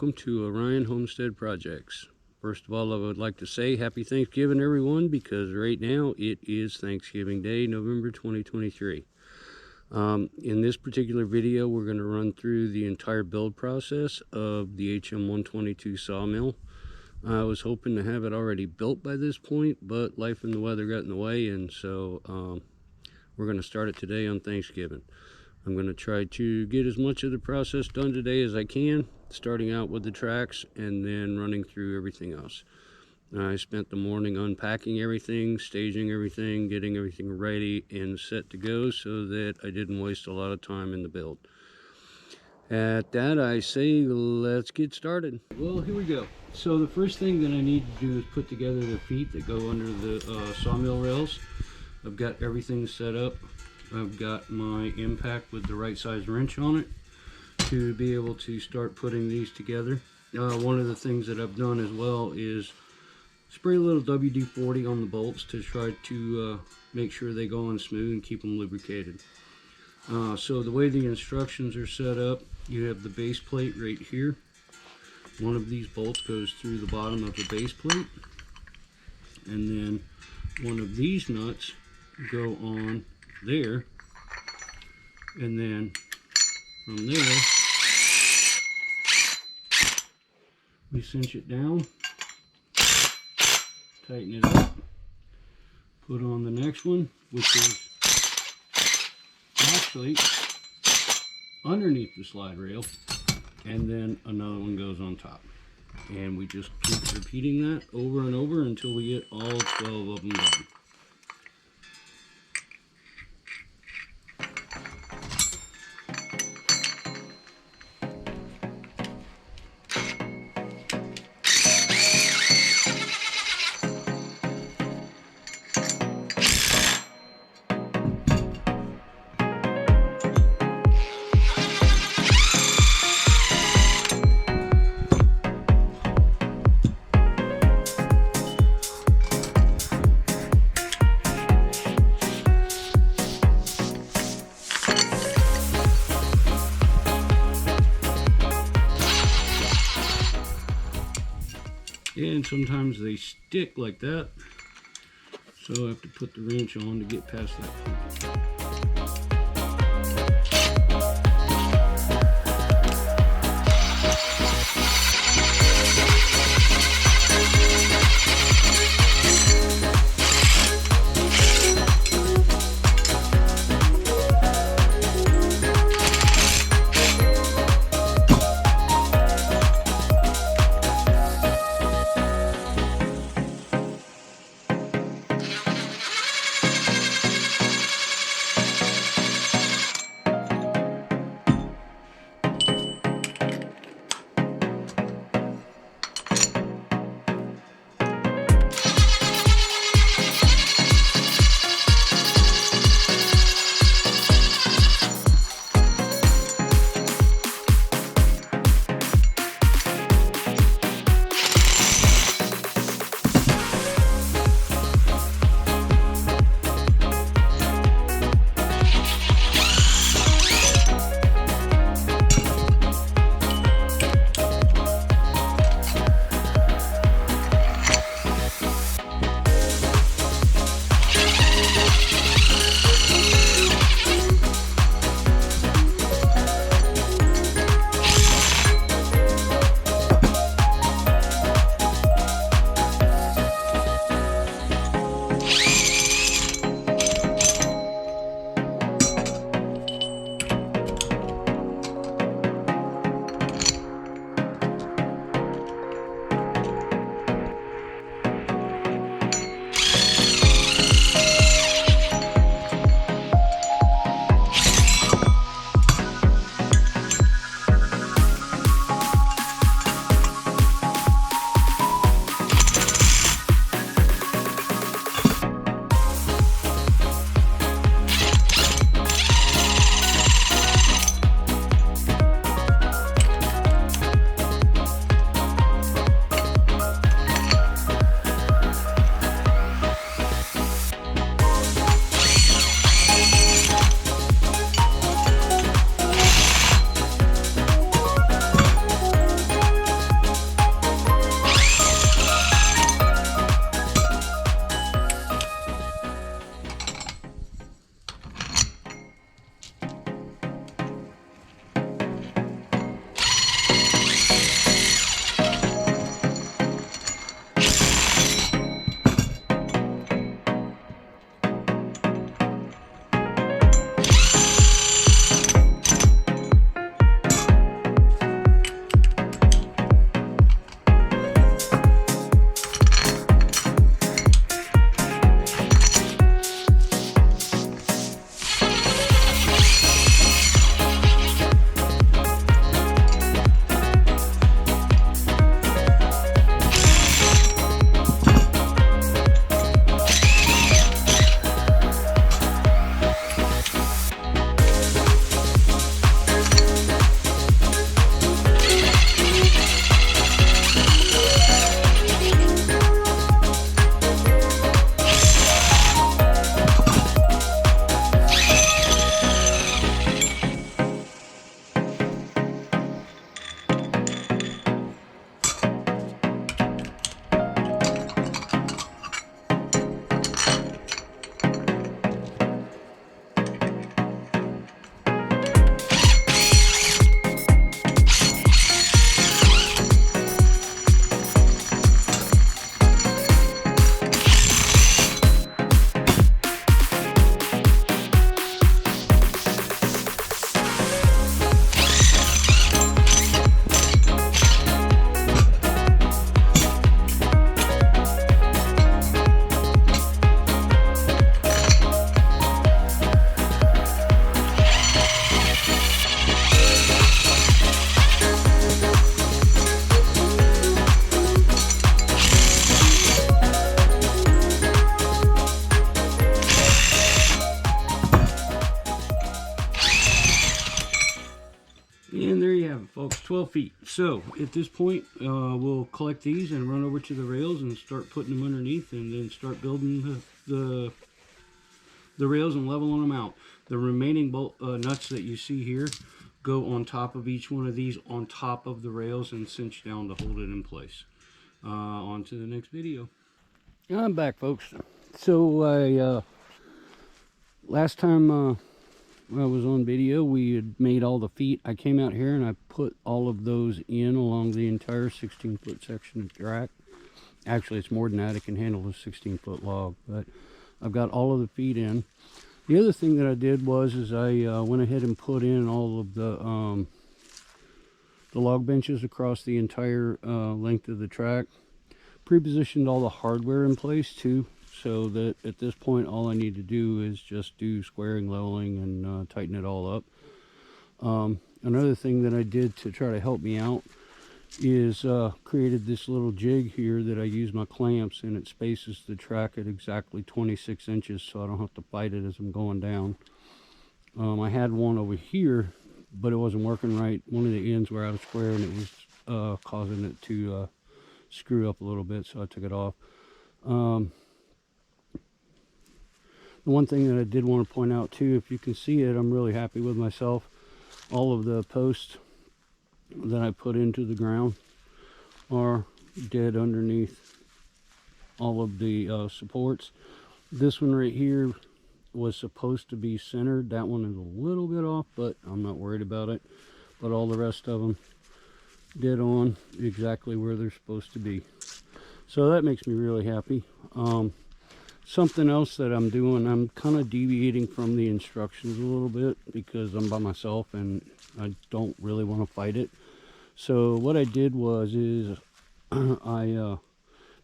welcome to Orion Homestead Projects. First of all, I would like to say happy Thanksgiving, everyone, because right now it is Thanksgiving Day, November 2023. In this particular video, we're going to run through the entire build process of the HM122 sawmill. I was hoping to have it already built by this point, but life and the weather got in the way, and so we're going to start it today on Thanksgiving. I'm going to try to get as much of the process done today as I can, starting out with the tracks and then running through everything else. I spent the morning unpacking everything, staging everything, getting everything ready and set to go so that I didn't waste a lot of time in the build. At that, I say let's get started. Well, here we go. So the first thing that I need to do is put together the feet that go under the sawmill rails. I've got everything set up. I've got my impact with the right size wrench on it to be able to start putting these together. One of the things that I've done as well is spray a little WD-40 on the bolts to try to make sure they go on smooth and keep them lubricated. So the way the instructions are set up, you have the base plate right here. One of these bolts goes through the bottom of the base plate, and then one of these nuts go on there, and then from there we cinch it down, tighten it up, put on the next one, which is actually underneath the slide rail, and then another one goes on top, and we just keep repeating that over and over until we get all 12 of them done. And sometimes they stick like that, so I have to put the wrench on to get past that point. 12 feet. So at this point, we'll collect these and run over to the rails and start putting them underneath, and then start building the rails and leveling them out. The remaining nuts that you see here go on top of each one of these, on top of the rails, and cinch down to hold it in place. On to the next video. I'm back, folks. So last time I was on video, we had made all the feet. I came out here and I put all of those in along the entire 16-foot section of track. Actually, it's more than that. It can handle a 16-foot log, but I've got all of the feet in. The other thing that I did was I went ahead and put in all of the log benches across the entire length of the track. Pre-positioned all the hardware in place too, so that at this point all I need to do is just do squaring, leveling, and tighten it all up. Another thing that I did to try to help me out is created this little jig here that I use my clamps, and it spaces the track at exactly 26 inches, so I don't have to fight it as I'm going down. I had one over here, but it wasn't working right. One of the ends were out of square, and it was causing it to screw up a little bit, so I took it off. The one thing that I did want to point out too, if you can see it, I'm really happy with myself. All of the posts that I put into the ground are dead underneath all of the supports. This one right here was supposed to be centered. That one is a little bit off, but I'm not worried about it. But all the rest of them dead on exactly where they're supposed to be. So that makes me really happy. Something else that I'm doing, I'm kind of deviating from the instructions a little bit because I'm by myself and I don't really want to fight it. So what I did was I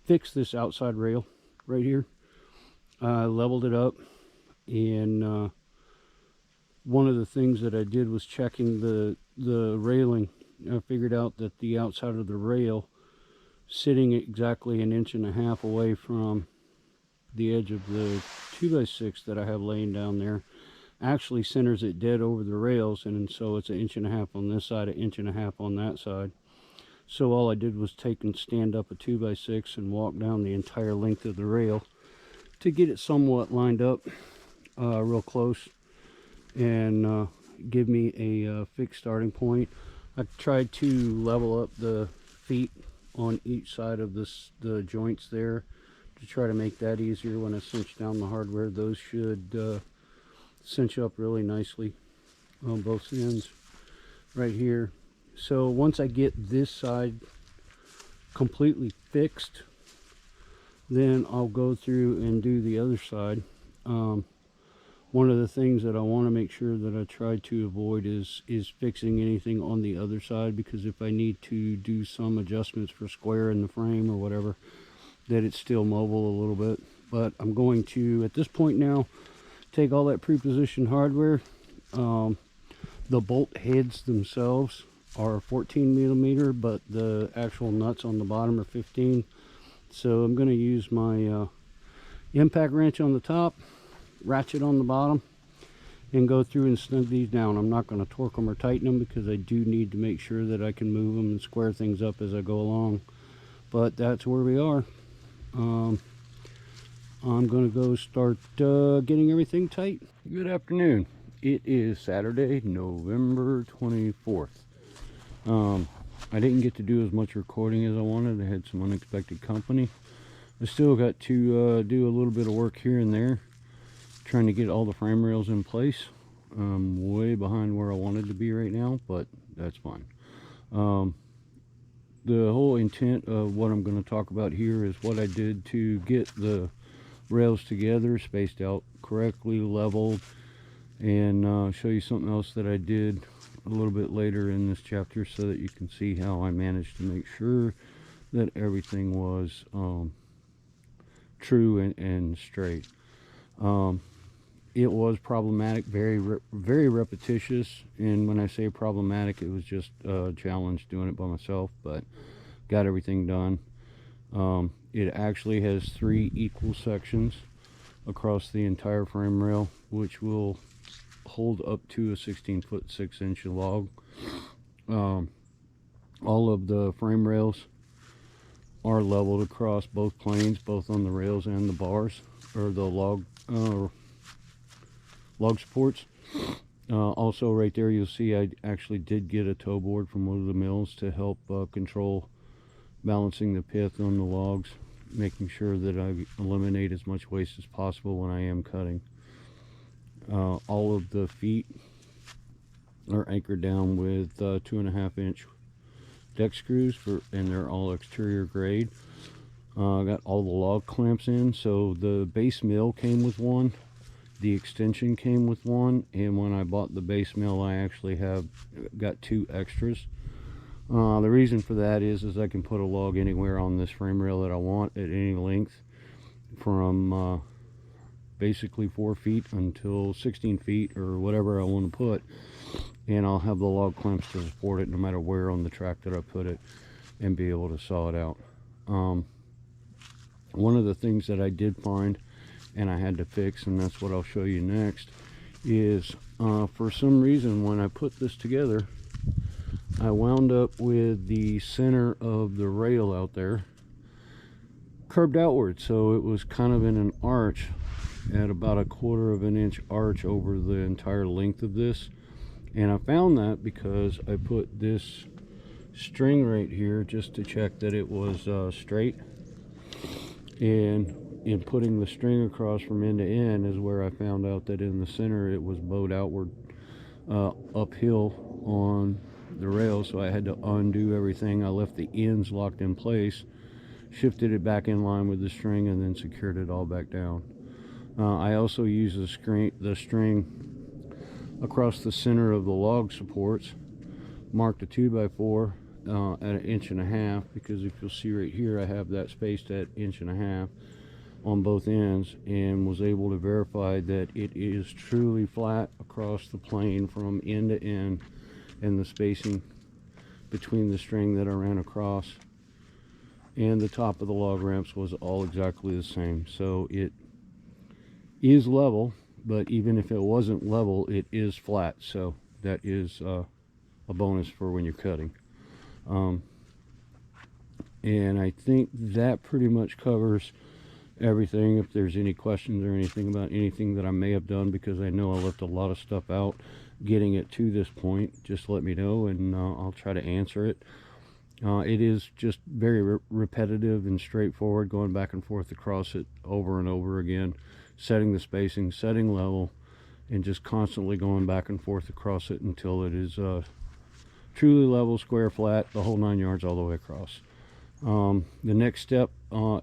fixed this outside rail right here. I leveled it up, and one of the things that I did was checking the railing. I figured out that the outside of the rail, sitting exactly 1.5 inches away from the edge of the 2x6 that I have laying down there, actually centers it dead over the rails, and so it's 1.5 inches on this side, 1.5 inches on that side. So all I did was take and stand up a 2x6 and walk down the entire length of the rail to get it somewhat lined up real close, and give me a fixed starting point. I tried to level up the feet on each side of the joints there to try to make that easier. When I cinch down the hardware, those should cinch up really nicely on both ends right here. So once I get this side completely fixed, then I'll go through and do the other side. One of the things that I want to make sure that I try to avoid is fixing anything on the other side, because if I need to do some adjustments for square in the frame or whatever, that it's still mobile a little bit. But I'm going to, at this point now, take all that pre-positioned hardware. The bolt heads themselves are 14mm, but the actual nuts on the bottom are 15. So I'm going to use my impact wrench on the top, ratchet on the bottom, and go through and snug these down. I'm not going to torque them or tighten them because I do need to make sure that I can move them and square things up as I go along. But that's where we are. I'm going to go start getting everything tight. Good afternoon. It is Saturday, November 24th. I didn't get to do as much recording as I wanted. I had some unexpected company. I still got to do a little bit of work here and there, trying to get all the frame rails in place. I'm way behind where I wanted to be right now, but that's fine. The whole intent of what I'm going to talk about here is what I did to get the rails together, spaced out correctly, leveled, and show you something else that I did a little bit later in this chapter so that you can see how I managed to make sure that everything was true and straight. It was problematic, very repetitious, and when I say problematic, it was just a challenge doing it by myself, but got everything done. It actually has 3 equal sections across the entire frame rail, which will hold up to a 16-foot 6-inch log. All of the frame rails are leveled across both planes, both on the rails and the bars, or the log supports. Also right there you'll see I actually did get a tow board from one of the mills to help control balancing the pith on the logs, making sure that I eliminate as much waste as possible when I am cutting. All of the feet are anchored down with 2.5-inch deck screws, and they're all exterior grade. I got all the log clamps in, so the base mill came with one, the extension came with one, and when I bought the base mill I actually got 2 extras. The reason for that is I can put a log anywhere on this frame rail that I want at any length, from basically 4 feet until 16 feet or whatever I want to put, and I'll have the log clamps to support it no matter where on the track that I put it, and be able to saw it out. One of the things that I did find and I had to fix, and that's what I'll show you next, is for some reason when I put this together I wound up with the center of the rail out there curved outward, so it was kind of in an arch, at about a 1/4 inch arch over the entire length of this. And I found that because I put this string right here just to check that it was straight, and in putting the string across from end to end is where I found out that in the center it was bowed outward uphill on the rail, so I had to undo everything. I left the ends locked in place, shifted it back in line with the string, and then secured it all back down. I also used the string across the center of the log supports, marked a 2x4 at 1.5 inches, because if you'll see right here I have that spaced at 1.5 inches on both ends, and was able to verify that it is truly flat across the plane from end to end, and the spacing between the string that I ran across and the top of the log ramps was all exactly the same. So it is level, but even if it wasn't level, it is flat, so that is a bonus for when you're cutting. And I think that pretty much covers everything. If there's any questions or anything about anything that I may have done, because I know I left a lot of stuff out getting it to this point, just let me know, and I'll try to answer it. It is just very repetitive and straightforward, going back and forth across it over and over again, setting the spacing, setting level, and just constantly going back and forth across it until it is truly level, square, flat, the whole 9 yards all the way across. The next step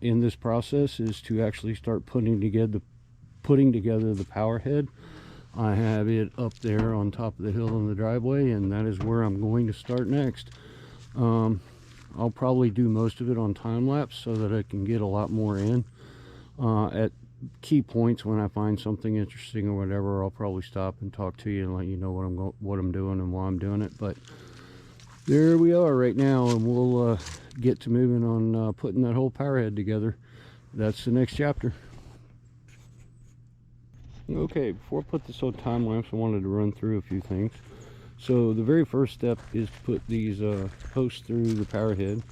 in this process is to actually start putting together the power head. I have it up there on top of the hill in the driveway, and that is where I'm going to start next. I'll probably do most of it on time lapse so that I can get a lot more in. At key points when I find something interesting or whatever, I'll probably stop and talk to you and let you know what I'm doing and why I'm doing it. But there we are right now, and we'll get to moving on putting that whole power head together. That's the next chapter. Okay, before I put this on time lapse, I wanted to run through a few things. So the very first step is to put these posts through the power head.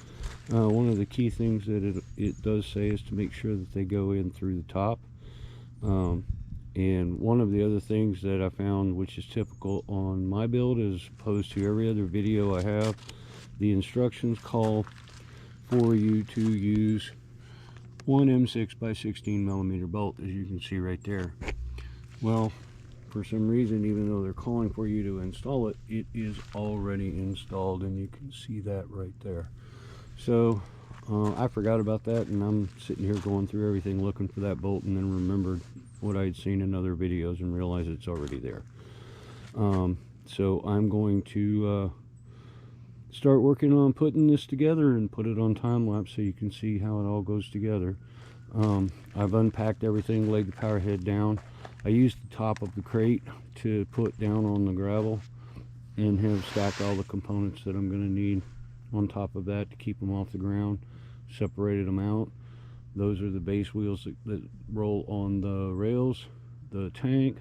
One of the key things that it does say is to make sure that they go in through the top. And one of the other things that I found, which is typical on my build as opposed to every other video I have, the instructions call for you to use one M6 by 16 millimeter bolt, as you can see right there. Well, for some reason, even though they're calling for you to install it, it is already installed, and you can see that right there. So I forgot about that, and I'm sitting here going through everything looking for that bolt, and then remembered what I'd seen in other videos and realized it's already there. So I'm going to start working on putting this together and put it on time lapse so you can see how it all goes together. I've unpacked everything, laid the power head down. I used the top of the crate to put down on the gravel, and have stacked all the components that I'm going to need on top of that to keep them off the ground, separated them out. Those are the base wheels that roll on the rails, the tank,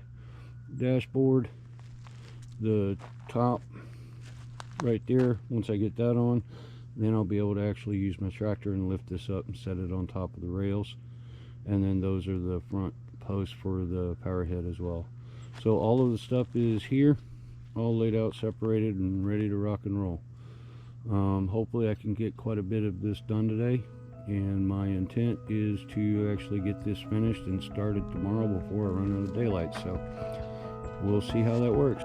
dashboard, the top right there. Once I get that on, then I'll be able to actually use my tractor and lift this up and set it on top of the rails. And then those are the front posts for the power head as well. So all of the stuff is here, all laid out, separated, and ready to rock and roll. Hopefully I can get quite a bit of this done today, and my intent is to actually get this finished and started tomorrow before I run out of daylight. So we'll see how that works.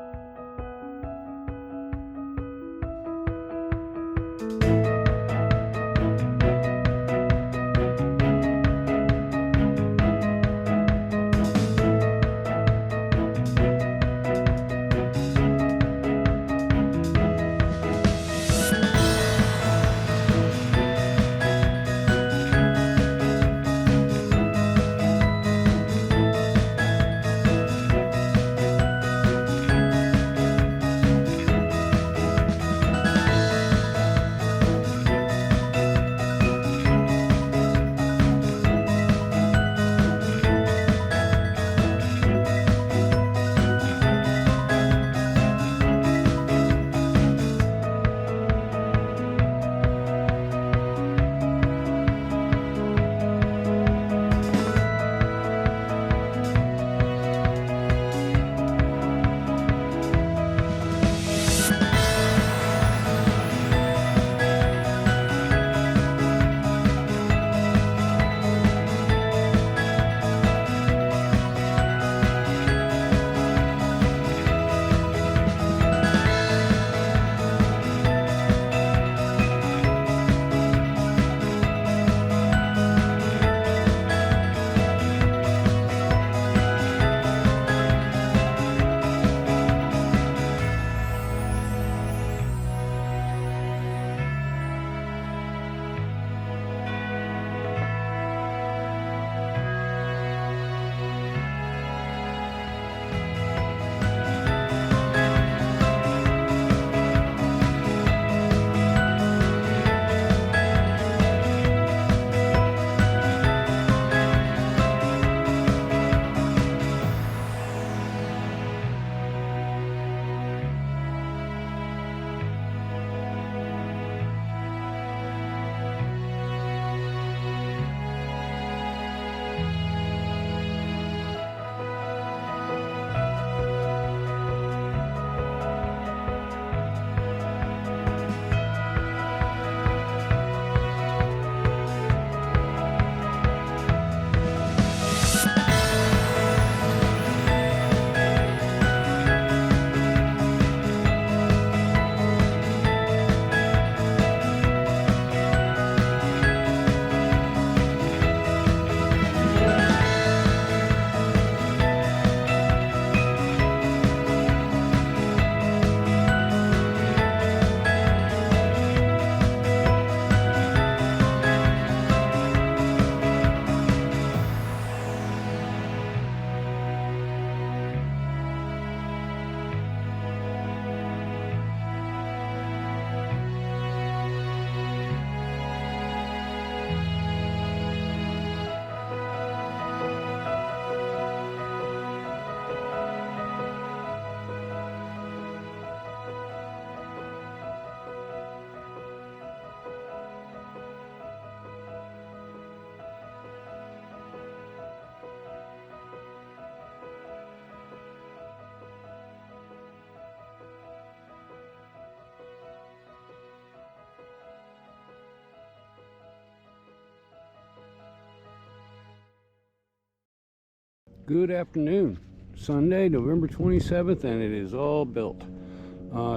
Good afternoon. Sunday, November 27th, and it is all built.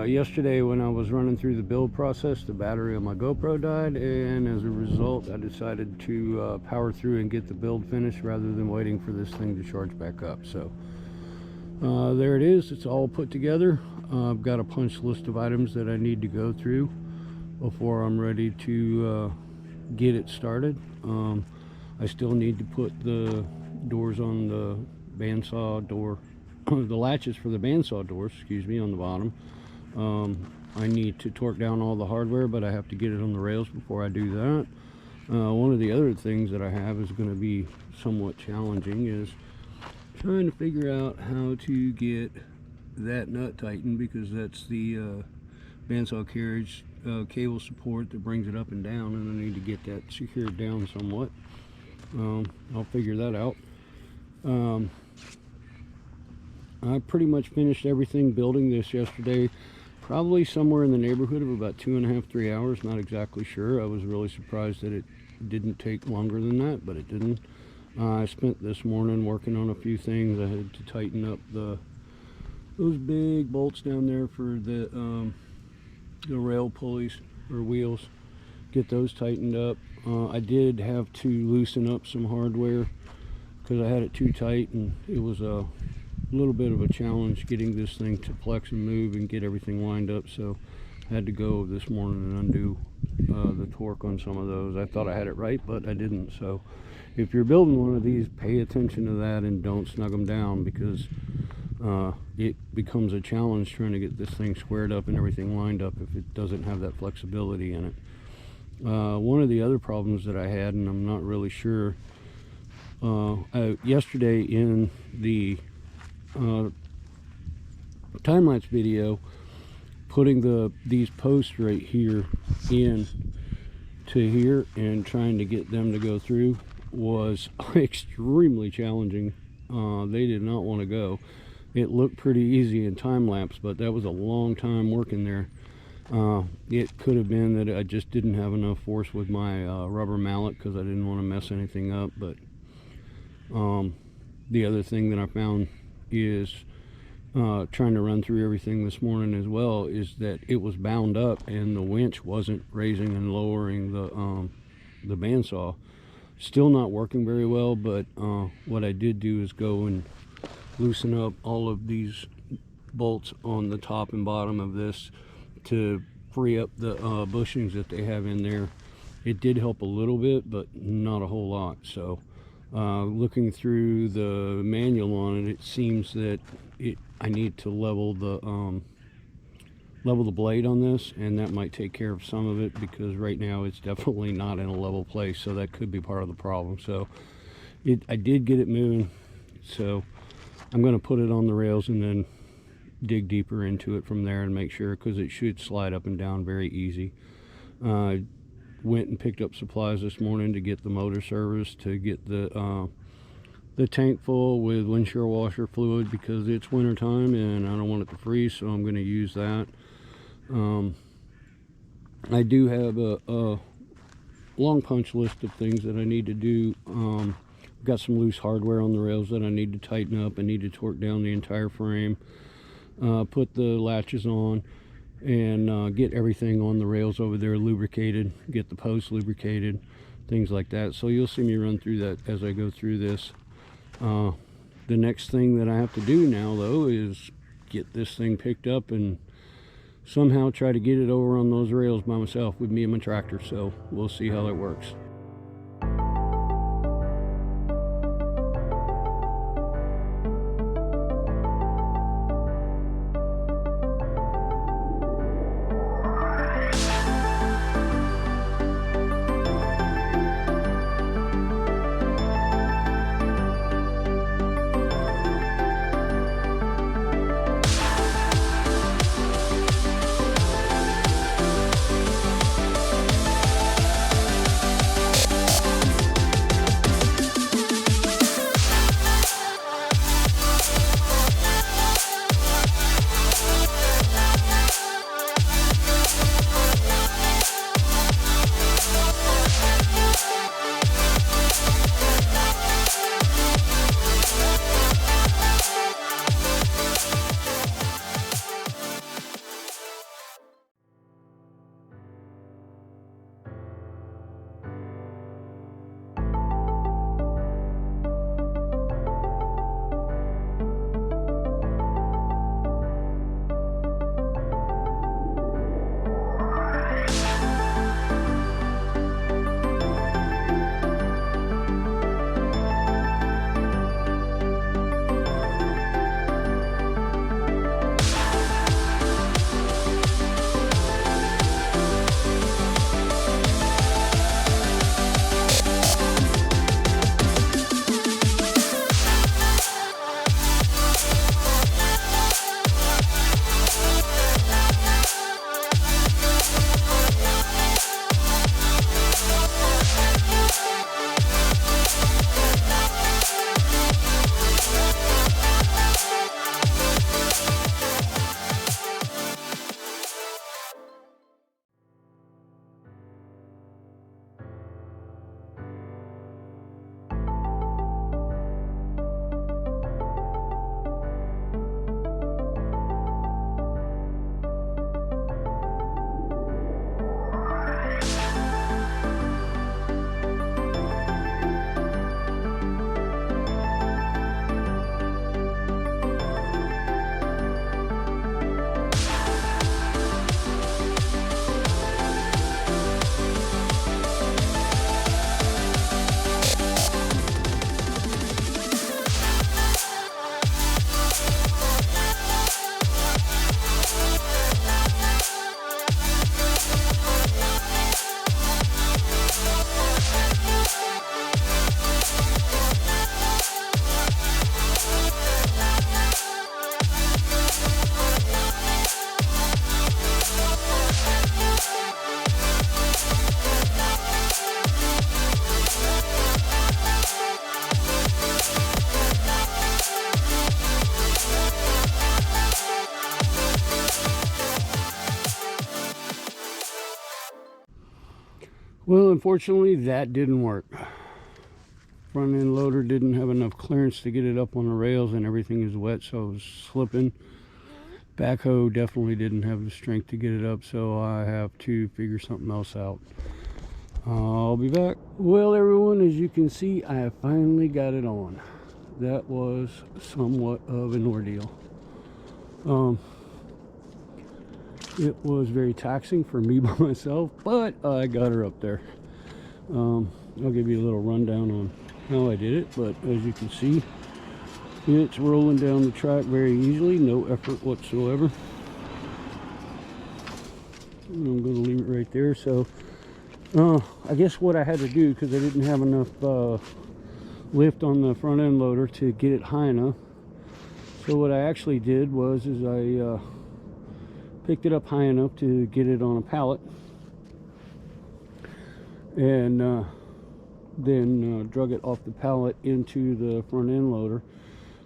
Yesterday when I was running through the build process, the battery on my GoPro died, and as a result I decided to power through and get the build finished rather than waiting for this thing to charge back up. So there it is. It's all put together. I've got a punch list of items that I need to go through before I'm ready to get it started. I still need to put the doors on the bandsaw door, the latches for the bandsaw doors, excuse me, on the bottom. I need to torque down all the hardware, but I have to get it on the rails before I do that. One of the other things that I have is going to be somewhat challenging is trying to figure out how to get that nut tightened, because that's the bandsaw carriage cable support that brings it up and down, and I need to get that secured down somewhat. I'll figure that out. I pretty much finished everything building this yesterday, probably somewhere in the neighborhood of about 2.5 to 3 hours, not exactly sure. I was really surprised that it didn't take longer than that, but it didn't. I spent this morning working on a few things. I had to tighten up those big bolts down there for the rail pulleys or wheels, get those tightened up. I did have to loosen up some hardware because I had it too tight, and it was a little bit of a challenge getting this thing to flex and move and get everything lined up. So I had to go this morning and undo the torque on some of those. I thought I had it right, but I didn't. So if you're building one of these, pay attention to that and don't snug them down, because it becomes a challenge trying to get this thing squared up and everything lined up if it doesn't have that flexibility in it. One of the other problems that I had, and I'm not really sure, yesterday in the time-lapse video, putting these posts right here in to here and trying to get them to go through was extremely challenging. They did not want to go. It looked pretty easy in time-lapse, but that was a long time working there. It could have been that I just didn't have enough force with my rubber mallet because I didn't want to mess anything up. But the other thing that I found is trying to run through everything this morning as well is that it was bound up and the winch wasn't raising and lowering the bandsaw. Still not working very well, but what I did do is go and loosen up all of these bolts on the top and bottom of this to free up the bushings that they have in there. It did help a little bit, but not a whole lot. So looking through the manual on it, it seems that I need to level the blade on this, and that might take care of some of it, because right now it's definitely not in a level place, so that could be part of the problem. So I did get it moving, so I'm going to put it on the rails and then dig deeper into it from there and make sure, because it should slide up and down very easy. Went and picked up supplies this morning to get the motor serviced, to get the tank full with windshield washer fluid, because it's winter time and I don't want it to freeze, so I'm going to use that. I do have a long punch list of things that I need to do. I've got some loose hardware on the rails that I need to tighten up. I need to torque down the entire frame, put the latches on, and get everything on the rails over there lubricated, get the posts lubricated, things like that. So you'll see me run through that as I go through this. The next thing that I have to do now, though, is get this thing picked up and somehow try to get it over on those rails by myself with me and my tractor. So we'll see how that works. Well, unfortunately, that didn't work. Front end loader didn't have enough clearance to get it up on the rails, and everything is wet, so it was slipping. Backhoe definitely didn't have the strength to get it up, so I have to figure something else out. I'll be back. Well, everyone, as you can see, I have finally got it on. That was somewhat of an ordeal. It was very taxing for me by myself, but I got her up there. I'll give you a little rundown on how I did it, but as you can see, it's rolling down the track very easily, no effort whatsoever. I'm going to leave it right there. So I guess what I had to do, because I didn't have enough lift on the front end loader to get it high enough, so what I actually did was I picked it up high enough to get it on a pallet, and then drug it off the pallet into the front end loader,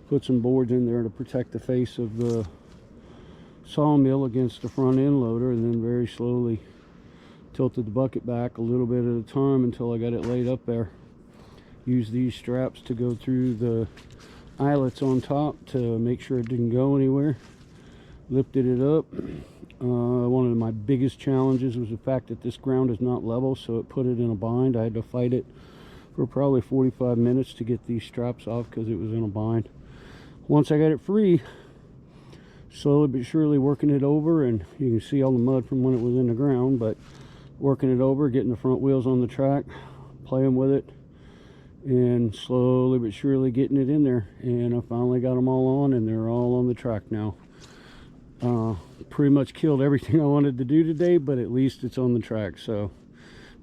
put some boards in there to protect the face of the sawmill against the front end loader, and then very slowly tilted the bucket back a little bit at a time until I got it laid up there. Used these straps to go through the eyelets on top to make sure it didn't go anywhere. Lifted it up. One of my biggest challenges was the fact that this ground is not level, so it put it in a bind. I had to fight it for probably 45 minutes to get these straps off because it was in a bind. Once I got it free, slowly but surely working it over, and you can see all the mud from when it was in the ground, but working it over, getting the front wheels on the track, playing with it, and slowly but surely getting it in there. And I finally got them all on, and they're all on the track now. Pretty much killed everything I wanted to do today, but at least it's on the track. So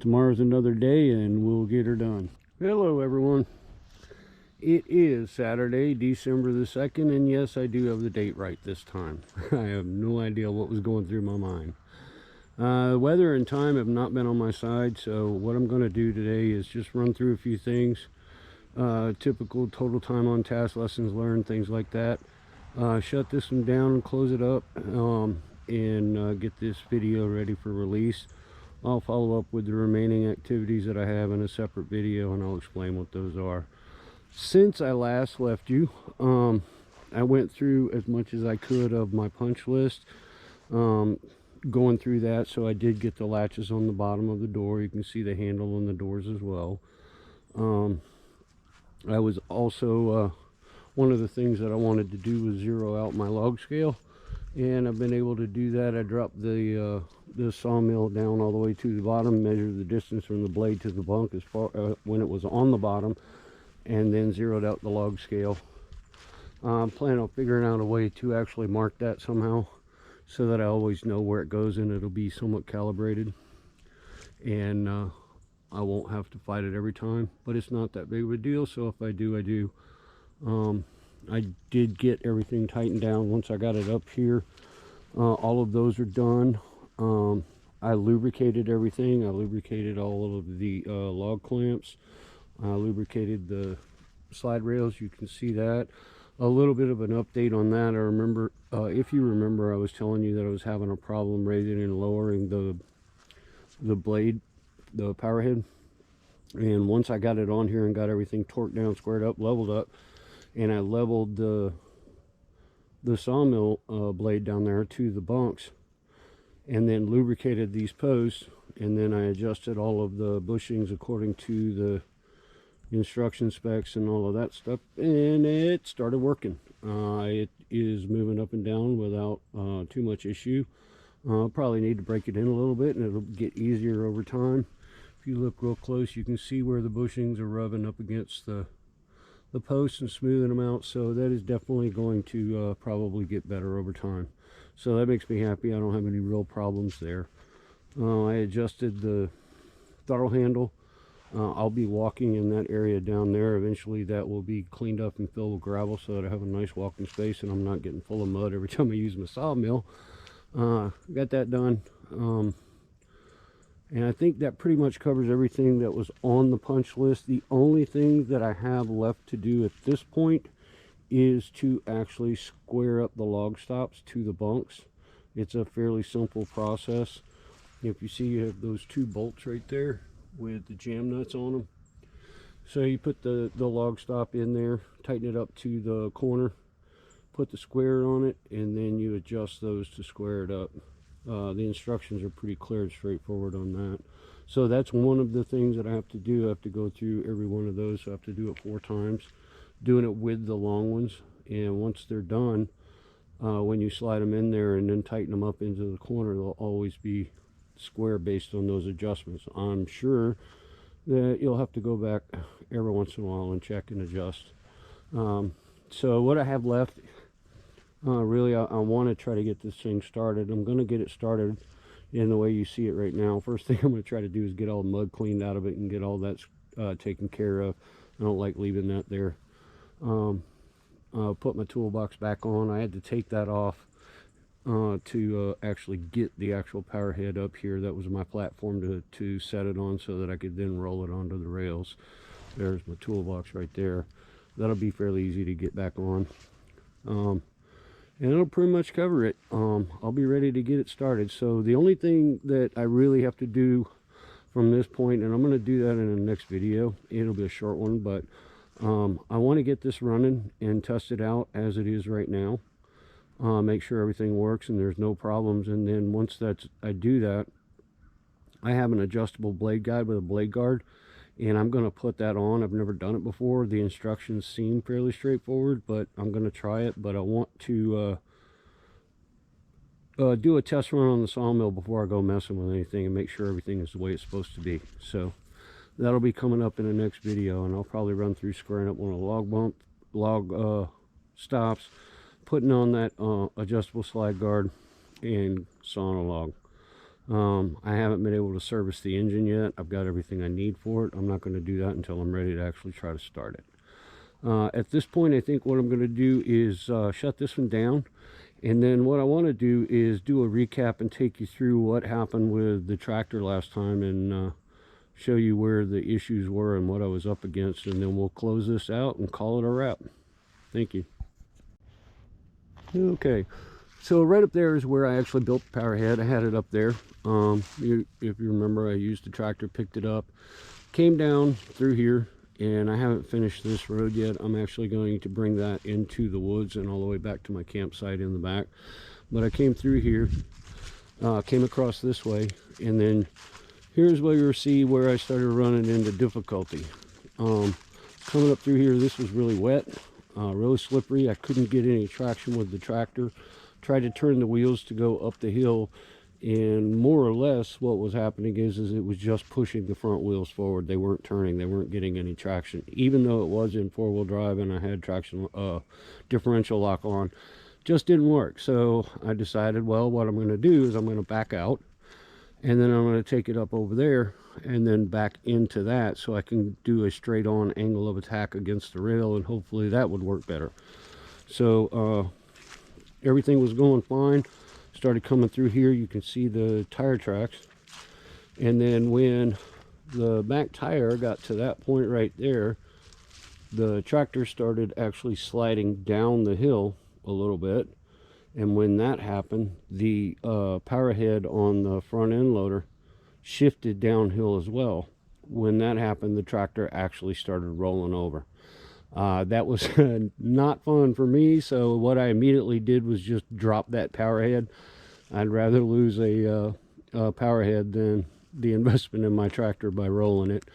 tomorrow's another day and we'll get her done. Hello everyone. It is Saturday, December the 2nd, and yes, I do have the date right this time. I have no idea what was going through my mind. Weather and time have not been on my side, so what I'm going to do today is just run through a few things. Typical total time on task, lessons learned, things like that. Shut this one down and close it up, and get this video ready for release. I'll follow up with the remaining activities that I have in a separate video, and I'll explain what those are. Since I last left you, I went through as much as I could of my punch list, going through that. So I did get the latches on the bottom of the door. You can see the handle on the doors as well. I was also one of the things that I wanted to do was zero out my log scale, and I've been able to do that. I dropped the sawmill down all the way to the bottom, measured the distance from the blade to the bunk as far when it was on the bottom, and then zeroed out the log scale. I'm planning on figuring out a way to actually mark that somehow so that I always know where it goes, and it'll be somewhat calibrated, and I won't have to fight it every time. But it's not that big of a deal, so if I do, I do. I did get everything tightened down once I got it up here. All of those are done. I lubricated everything. I lubricated all of the log clamps. I lubricated the slide rails. You can see that. A little bit of an update on that. I remember, if you remember, I was telling you that I was having a problem raising and lowering the blade, the power head. And once I got it on here and got everything torqued down, squared up, leveled up, and I leveled the sawmill blade down there to the bunks, and then lubricated these posts, and then I adjusted all of the bushings according to the instruction specs and all of that stuff, and it started working. It is moving up and down without too much issue. Probably need to break it in a little bit, and it'll get easier over time. If you look real close, you can see where the bushings are rubbing up against the posts and smoothing them out, so that is definitely going to probably get better over time. So that makes me happy. I don't have any real problems there. I adjusted the throttle handle. I'll be walking in that area down there. Eventually that will be cleaned up and filled with gravel so that I have a nice walking space and I'm not getting full of mud every time I use my sawmill. Got that done. And I think that pretty much covers everything that was on the punch list. The only thing that I have left to do at this point is to actually square up the log stops to the bunks. It's a fairly simple process. If you see, you have those two bolts right there. with the jam nuts on them. So you put the log stop in there, tighten it up to the corner, put the square on it, and then you adjust those to square it up. The instructions are pretty clear and straightforward on that. So that's one of the things that I have to do. I have to go through every one of those, so I have to do it 4 times, doing it with the long ones. And once they're done, when you slide them in there and then tighten them up into the corner, they'll always be square based on those adjustments. I'm sure that you'll have to go back every once in a while and check and adjust. So what I have left, really, I want to try to get this thing started. I'm going to get it started in the way you see it right now. First thing I'm going to try to do is get all the mud cleaned out of it and get all that taken care of. I don't like leaving that there. Put my toolbox back on. I had to take that off to actually get the actual power head up here. That was my platform to set it on so that I could then roll it onto the rails. There's my toolbox right there. That'll be fairly easy to get back on. And it'll pretty much cover it. I'll be ready to get it started. So the only thing that I really have to do from this point, and I'm going to do that in the next video, it'll be a short one, but I want to get this running and test it out as it is right now. Make sure everything works and there's no problems. And then once I do that, I have an adjustable blade guide with a blade guard, and I'm going to put that on. I've never done it before. The instructions seem fairly straightforward, but I'm going to try it. But I want to do a test run on the sawmill before I go messing with anything and make sure everything is the way it's supposed to be. So that'll be coming up in the next video, and I'll probably run through squaring up one of the log stops, putting on that adjustable slide guard, and sawing a log. I haven't been able to service the engine yet. I've got everything I need for it. I'm not going to do that until I'm ready to actually try to start it. At this point, I think what I'm going to do is shut this one down, and then what I want to do is do a recap and take you through what happened with the tractor last time, and show you where the issues were and what I was up against, and then we'll close this out and call it a wrap. Thank you. Okay, so right up there is where I actually built the power head. I had it up there. If you remember, I used the tractor, picked it up, came down through here, and I haven't finished this road yet. I'm actually going to bring that into the woods and all the way back to my campsite in the back. But I came through here, came across this way, and then here's where you'll see where I started running into difficulty. Coming up through here, this was really wet, really slippery. I couldn't get any traction with the tractor. Tried to turn the wheels to go up the hill, and more or less what was happening is it was just pushing the front wheels forward. They weren't turning. They weren't getting any traction. Even though it was in 4-wheel drive and I had traction differential lock on, just didn't work. So I decided, well, what I'm going to do is I'm going to back out, and then I'm going to take it up over there and then back into that so I can do a straight on angle of attack against the rail, and hopefully that would work better. So everything was going fine. Started coming through here. You can see the tire tracks, and then when the back tire got to that point right there, the tractor started actually sliding down the hill a little bit. And when that happened, the power head on the front end loader shifted downhill as well. When that happened, the tractor actually started rolling over. That was not fun for me, so what I immediately did was just drop that power head. I'd rather lose a power head than the investment in my tractor by rolling it.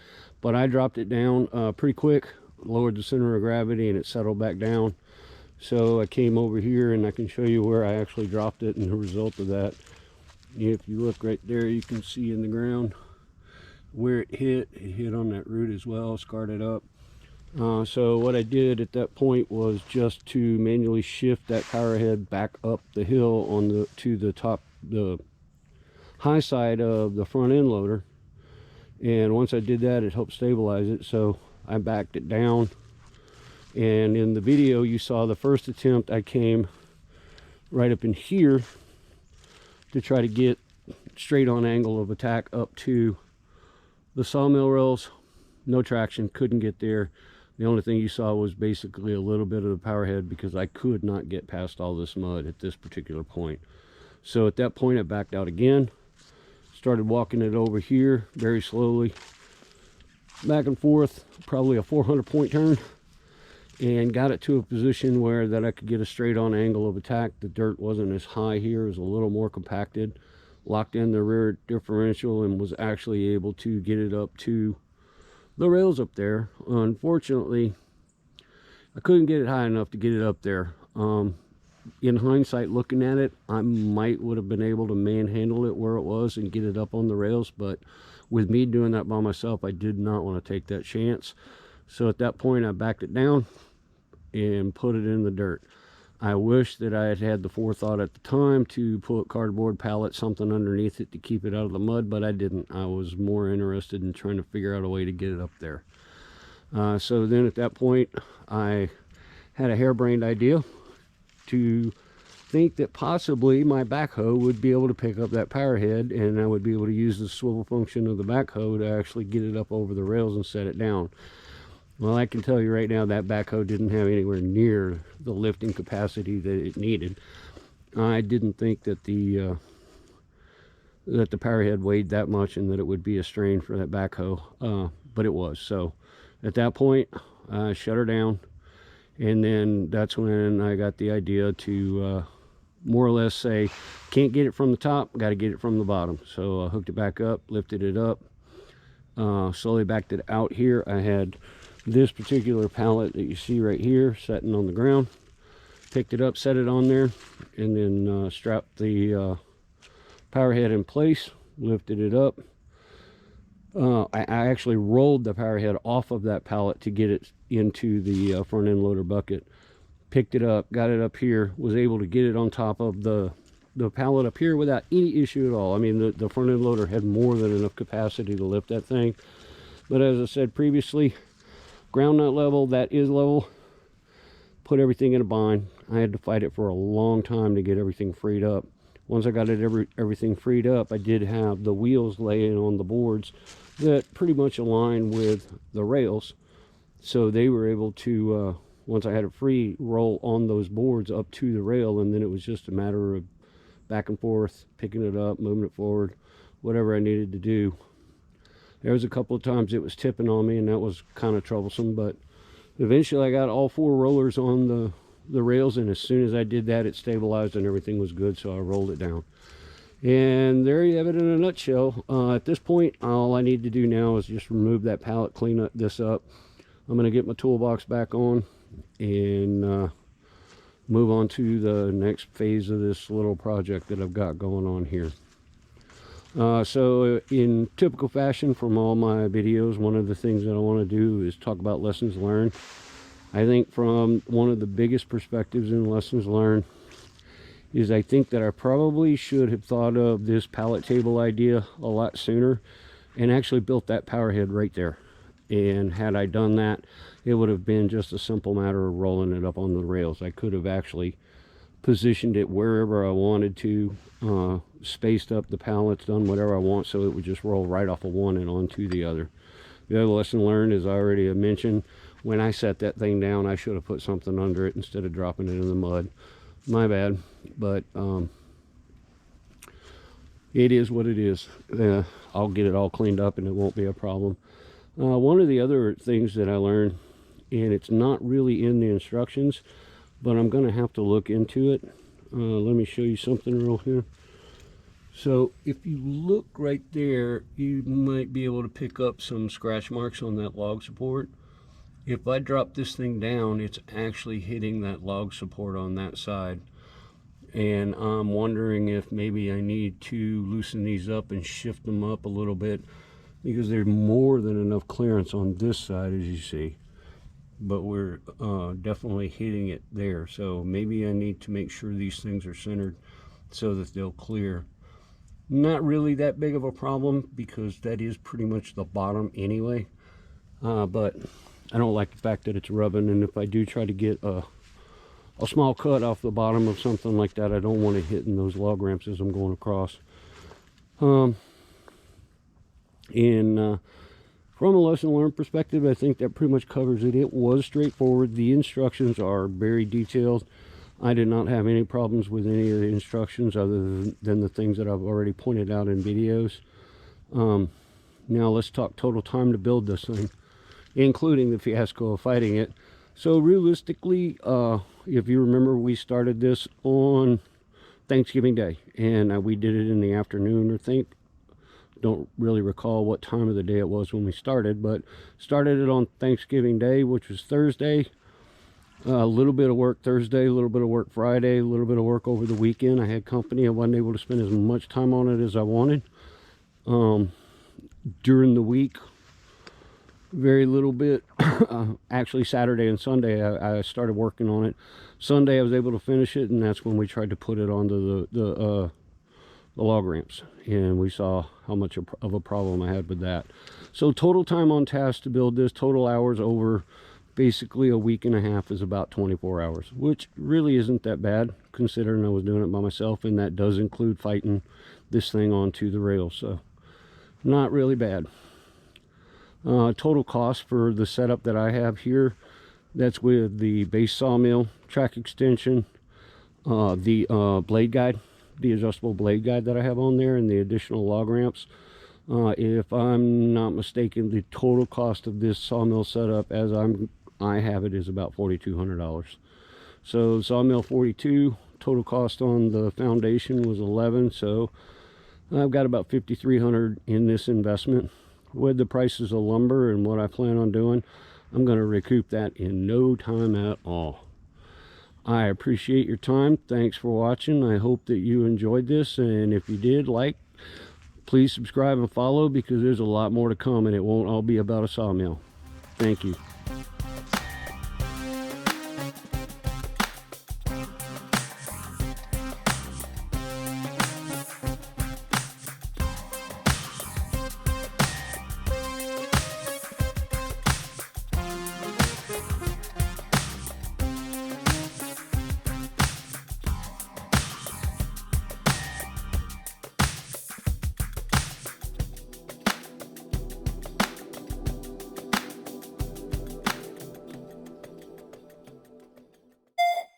But I dropped it down pretty quick, lowered the center of gravity, and it settled back down. So I came over here, and I can show you where I actually dropped it and the result of that. If you look right there, you can see in the ground where it hit. It hit on that root as well, scarred it up. So what I did at that point was just to manually shift that power head back up the hill to the high side of the front end loader. And once I did that, it helped stabilize it. So I backed it down. And in the video, you saw the first attempt, I came right up in here to try to get straight on angle of attack up to the sawmill rails. No traction, couldn't get there. The only thing you saw was basically a little bit of the power head because I could not get past all this mud at this particular point. So at that point, I backed out again, started walking it over here very slowly, back and forth, probably a 400 point turn, and got it to a position where that I could get a straight on angle of attack. The dirt wasn't as high here, it was a little more compacted. Locked in the rear differential and was actually able to get it up to the rails up there. Unfortunately, I couldn't get it high enough to get it up there. In hindsight, looking at it, I would have been able to manhandle it where it was and get it up on the rails, but with me doing that by myself, I did not want to take that chance. So at that point, I backed it down and put it in the dirt. I wish that I had had the forethought at the time to put cardboard pallets, something underneath it to keep it out of the mud, but I didn't. I was more interested in trying to figure out a way to get it up there. So then at that point, I had a harebrained idea to think that possibly my backhoe would be able to pick up that power head, and I would be able to use the swivel function of the backhoe to actually get it up over the rails and set it down. Well, I can tell you right now that backhoe didn't have anywhere near the lifting capacity that it needed. I didn't think that the power head weighed that much and that it would be a strain for that backhoe, but it was. So at that point, I shut her down. And then that's when I got the idea to more or less say, can't get it from the top, got to get it from the bottom. So I hooked it back up, lifted it up, slowly backed it out here. I had this particular pallet that you see right here sitting on the ground. Picked it up, set it on there, and then strapped the power head in place, lifted it up. I actually rolled the power head off of that pallet to get it into the front end loader bucket. Picked it up, got it up here, was able to get it on top of the pallet up here without any issue at all. I mean, the front end loader had more than enough capacity to lift that thing. But as I said previously, ground nut level, that is level. Put everything in a bind. I had to fight it for a long time to get everything freed up. Once I got everything freed up, I did have the wheels laying on the boards that pretty much align with the rails. So they were able to, once I had it free, roll on those boards up to the rail, and then it was just a matter of back and forth, picking it up, moving it forward, whatever I needed to do. There was a couple of times it was tipping on me, and that was kind of troublesome, but eventually I got all four rollers on the rails, and as soon as I did that, it stabilized and everything was good, so I rolled it down. And there you have it in a nutshell. At this point, all I need to do now is just remove that pallet, clean this up. I'm going to get my toolbox back on and move on to the next phase of this little project that I've got going on here. So in typical fashion from all my videos, one of the things that I want to do is talk about lessons learned. I think from one of the biggest perspectives in lessons learned is I think that I probably should have thought of this pallet table idea a lot sooner and actually built that power head right there. And had I done that, it would have been just a simple matter of rolling it up on the rails. I could have actually positioned it wherever I wanted to, spaced up the pallets, done whatever I want, so it would just roll right off of one and onto the other. The other lesson learned, as I already have mentioned, when I set that thing down, I should have put something under it instead of dropping it in the mud. My bad, but it is what it is. I'll get it all cleaned up and it won't be a problem. One of the other things that I learned, and it's not really in the instructions, but I'm going to have to look into it. Let me show you something real here. So if you look right there, you might be able to pick up some scratch marks on that log support. If I drop this thing down, it's actually hitting that log support on that side. And I'm wondering if maybe I need to loosen these up and shift them up a little bit, because there's more than enough clearance on this side, as you see. But we're definitely hitting it there. So maybe I need to make sure these things are centered so that they'll clear. Not really that big of a problem, because that is pretty much the bottom anyway. But I don't like the fact that it's rubbing, and if I do try to get a small cut off the bottom of something like that, I don't want it hitting those log ramps as I'm going across. From a lesson learned perspective, I think that pretty much covers it. It was straightforward. The instructions are very detailed. I did not have any problems with any of the instructions other than the things that I've already pointed out in videos. Now let's talk total time to build this thing, including the fiasco of fighting it. So realistically, if you remember, we started this on Thanksgiving Day, and we did it in the afternoon, or don't really recall what time of the day it was when we started, but started it on Thanksgiving Day, which was Thursday. A little bit of work Thursday, a little bit of work Friday, a little bit of work over the weekend. I had company. I wasn't able to spend as much time on it as I wanted. During the week, very little bit. Actually, Saturday and Sunday, I started working on it. Sunday, I was able to finish it, and that's when we tried to put it onto the log ramps, and we saw how much of a problem I had with that. So total time on task to build this, total hours over basically a week and a half, is about 24 hours, which really isn't that bad considering I was doing it by myself, and that does include fighting this thing onto the rails, so not really bad. Total cost for the setup that I have here, that's with the base sawmill, track extension, the blade guide, the adjustable blade guide that I have on there, and the additional log ramps. If I'm not mistaken, the total cost of this sawmill setup as I have it is about $4,200. So sawmill 42, total cost on the foundation was 11, so I've got about $5,300 in this investment. With the prices of lumber and what I plan on doing, I'm going to recoup that in no time at all. I appreciate your time. Thanks for watching. I hope that you enjoyed this, and if you did, please subscribe and follow, because there's a lot more to come, and it won't all be about a sawmill. Thank you.